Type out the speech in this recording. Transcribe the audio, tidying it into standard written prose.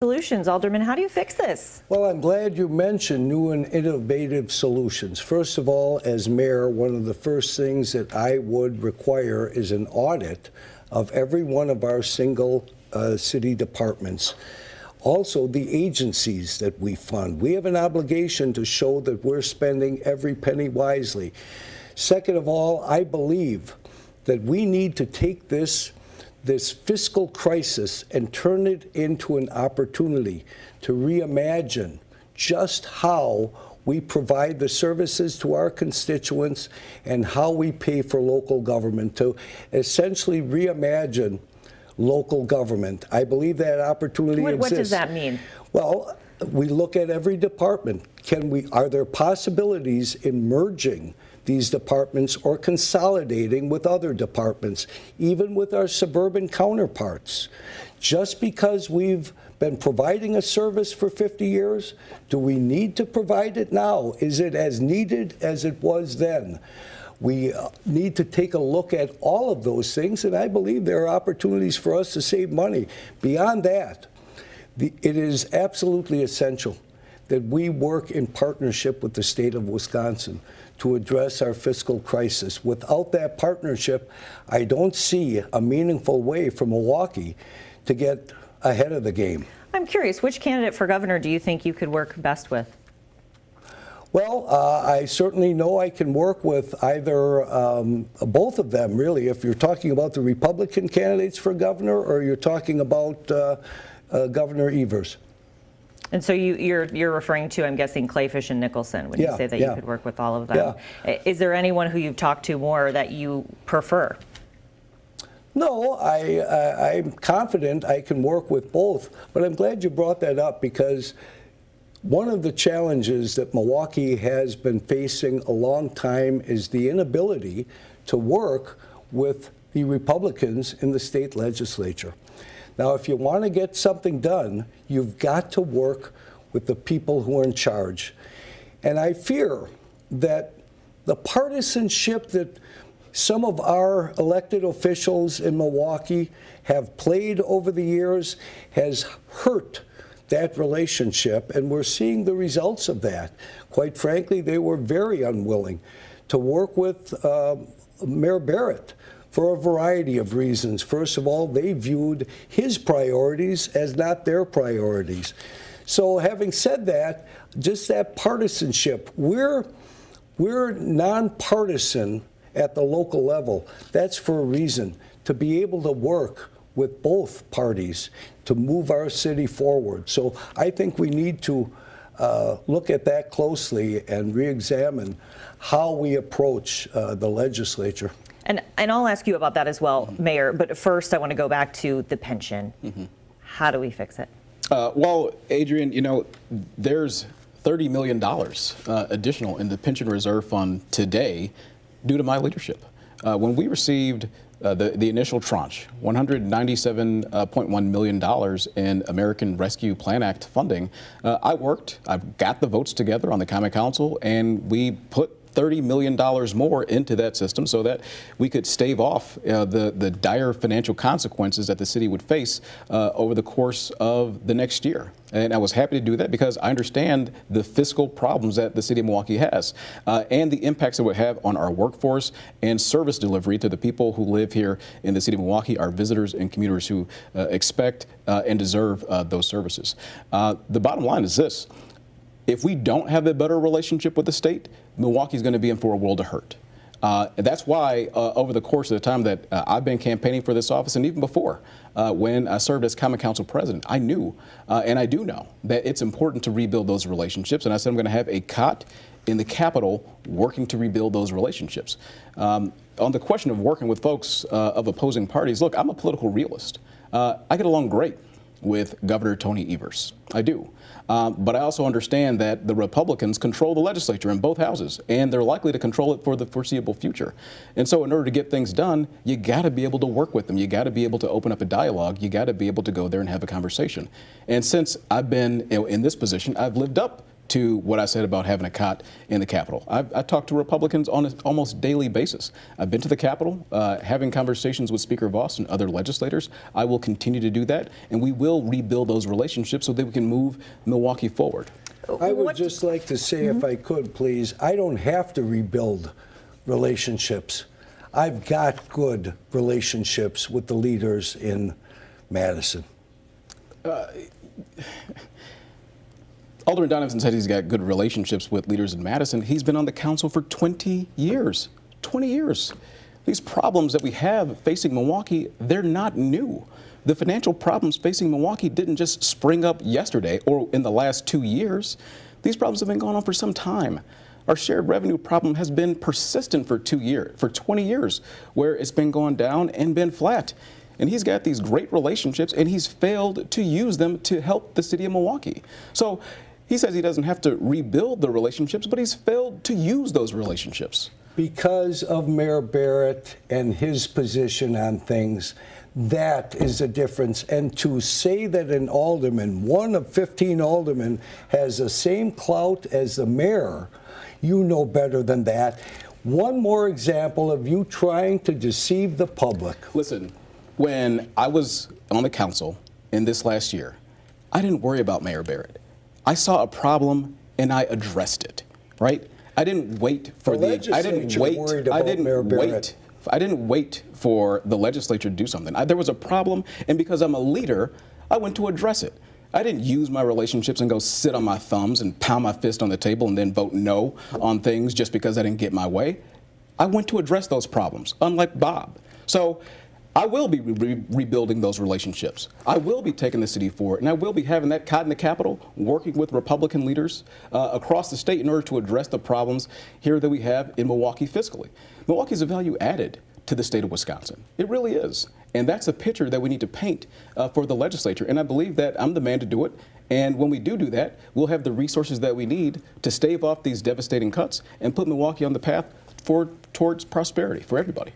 solutions. Alderman, how do you fix this? Well, I'm glad you mentioned new and innovative solutions. First of all, as mayor, one of the first things that I would require is an audit of every one of our single city departments. Also, the agencies that we fund. We have an obligation to show that we're spending every penny wisely. Second of all, I believe that we need to take this fiscal crisis and turn it into an opportunity to reimagine just how we provide the services to our constituents and how we pay for local government, to essentially reimagine local government. I believe that opportunity exists. What does that mean? Well, we look at every department. Are there possibilities in merging these departments or consolidating with other departments, even with our suburban counterparts? Just because we've been providing a service for 50 years, do we need to provide it now? Is it as needed as it was then? We need to take a look at all of those things, and I believe there are opportunities for us to save money. Beyond that, it is absolutely essential that we work in partnership with the state of Wisconsin to address our fiscal crisis. Without that partnership, I don't see a meaningful way for Milwaukee to get ahead of the game. I'm curious, which candidate for governor do you think you could work best with? Well, I certainly know I can work with either both of them, really. If you're talking about the Republican candidates for governor, or you're talking about Governor Evers. And so you're referring to, I'm guessing, Kleefisch and Nicholson when you say that you could work with all of them. Yeah. Is there anyone who you've talked to more that you prefer? No, I'm confident I can work with both, but I'm glad you brought that up, because one of the challenges that Milwaukee has been facing a long time is the inability to work with the Republicans in the state legislature. Now, if you want to get something done, you've got to work with the people who are in charge. And I fear that the partisanship that some of our elected officials in Milwaukee have played over the years has hurt that relationship, and we're seeing the results of that. Quite frankly, they were very unwilling to work with Mayor Barrett for a variety of reasons. First of all, they viewed his priorities as not their priorities. So having said that, just that partisanship, we're nonpartisan at the local level. That's for a reason, to be able to work with both parties to move our city forward. So I think we need to look at that closely and re-examine how we approach the legislature. And I'll ask you about that as well, Mayor, but first I want to go back to the pension. How do we fix it? Well, Adrian, you know, there's $30 million additional in the pension reserve fund today due to my leadership. When we received the initial tranche, $197.1 million in American Rescue Plan Act funding, I got the votes together on the Common Council, and we put $30 million more into that system so that we could stave off the dire financial consequences that the city would face over the course of the next year. And I was happy to do that because I understand the fiscal problems that the city of Milwaukee has and the impacts it would have on our workforce and service delivery to the people who live here in the city of Milwaukee, our visitors and commuters who expect and deserve those services. The bottom line is this. If we don't have a better relationship with the state, Milwaukee's going to be in for a world of hurt. And that's why over the course of the time that I've been campaigning for this office, and even before, when I served as Common Council president, I knew, and I do know, that it's important to rebuild those relationships. And I said I'm going to have a cot in the Capitol working to rebuild those relationships. On the question of working with folks of opposing parties, look, I'm a political realist. I get along great with Governor Tony Evers. I do. But I also understand that the Republicans control the legislature in both houses, and they're likely to control it for the foreseeable future. And so in order to get things done, you got to be able to work with them. You got to be able to open up a dialogue. You got to be able to go there and have a conversation. And since I've been in this position, I've lived up to what I said about having a cot in the Capitol. I talk to Republicans on an almost daily basis. I've been to the Capitol, having conversations with Speaker Vos and other legislators. I will continue to do that, and we will rebuild those relationships so that we can move Milwaukee forward. I would just like to say, if I could, please, I don't have to rebuild relationships. I've got good relationships with the leaders in Madison. Alderman Donovan said he's got good relationships with leaders in Madison. He's been on the council for 20 years. 20 years. These problems that we have facing Milwaukee, they're not new. The financial problems facing Milwaukee didn't just spring up yesterday or in the last 2 years. These problems have been going on for some time. Our shared revenue problem has been persistent for 20 years, where it's been going down and been flat. And he's got these great relationships, and he's failed to use them to help the city of Milwaukee. So he says he doesn't have to rebuild the relationships, but he's failed to use those relationships. Because of Mayor Barrett and his position on things, that is the difference. And to say that an alderman, one of 15 aldermen, has the same clout as the mayor, you know better than that. One more example of you trying to deceive the public. Listen, when I was on the council in this last year, I didn't worry about Mayor Barrett. I saw a problem and I addressed it, right? I didn't wait for I didn't wait for the legislature to do something. There was a problem, and because I'm a leader, I went to address it. I didn't use my relationships and go sit on my thumbs and pound my fist on the table and then vote no on things just because I didn't get my way. I went to address those problems, unlike Bob. So I will be rebuilding those relationships. I will be taking the city forward, and I will be having that cot in the Capitol, working with Republican leaders across the state in order to address the problems here that we have in Milwaukee fiscally. Milwaukee is a value added to the state of Wisconsin. It really is. And that's a picture that we need to paint for the legislature. And I believe that I'm the man to do it. And when we do that, we'll have the resources that we need to stave off these devastating cuts and put Milwaukee on the path towards prosperity for everybody.